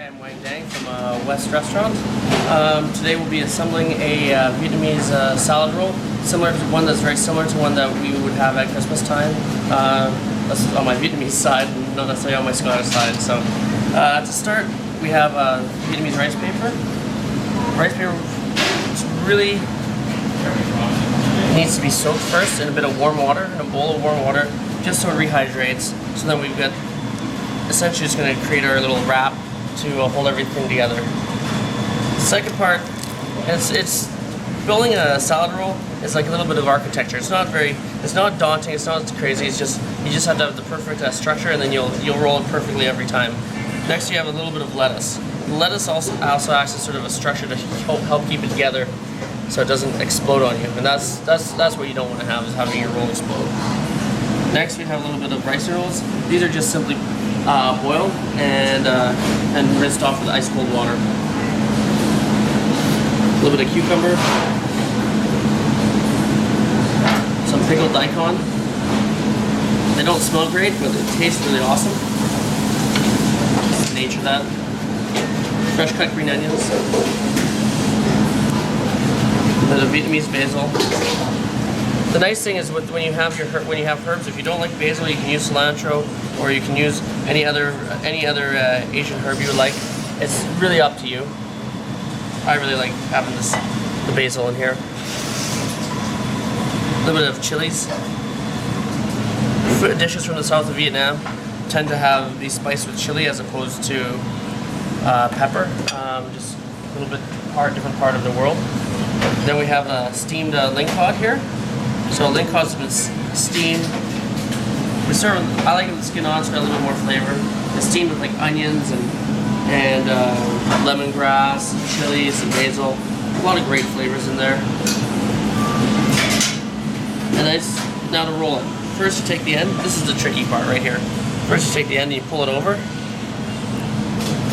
Hi, I'm Quang Dang from West Restaurant. Today we'll be assembling a Vietnamese salad roll, similar to one that's very similar to one that we would have at Christmas time. That's on my Vietnamese side, not necessarily on my Scottish side. So to start, we have Vietnamese rice paper. Rice paper really needs to be soaked first in a bit of warm water, in a bowl of warm water, just so it rehydrates. So then we've got essentially just going to create our little wrap to hold everything together. Second part, it's building a salad roll is like a little bit of architecture. It's not daunting. It's not crazy. It's just you just have to have the perfect structure, and then you'll roll it perfectly every time. Next, you have a little bit of lettuce. Lettuce also acts as sort of a structure to help keep it together, so it doesn't explode on you. And that's what you don't want to have, is having your roll explode. Next, we have a little bit of rice rolls. These are just simply boiled and rinsed off with ice cold water. A little bit of cucumber, some pickled daikon. They don't smell great, but they taste really awesome. Just the nature of that. Fresh cut green onions. A bit of Vietnamese basil. The nice thing is when you have herbs, if you don't like basil, you can use cilantro, or you can use any other Asian herb you would like. It's really up to you. I really like having the basil in here. A little bit of chilies. Dishes from the south of Vietnam tend to have these spiced with chili as opposed to pepper. Just a little bit different part of the world. Then we have a steamed ling cod here. So ling cod's been steamed. I like it with the skin on, so it's got a little bit more flavor. It's steamed with like onions and lemongrass, and chilies, and basil. A lot of great flavors in there. And now to roll it. First you take the end. This is the tricky part right here. First you take the end and you pull it over,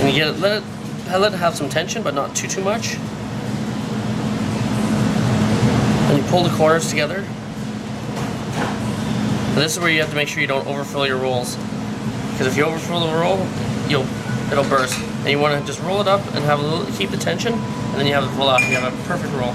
and you let it have some tension, but not too much. And you pull the corners together. And this is where you have to make sure you don't overfill your rolls, because if you overfill the roll, it'll burst. And you want to just roll it up and keep the tension, and then you have it voila, you have a perfect roll.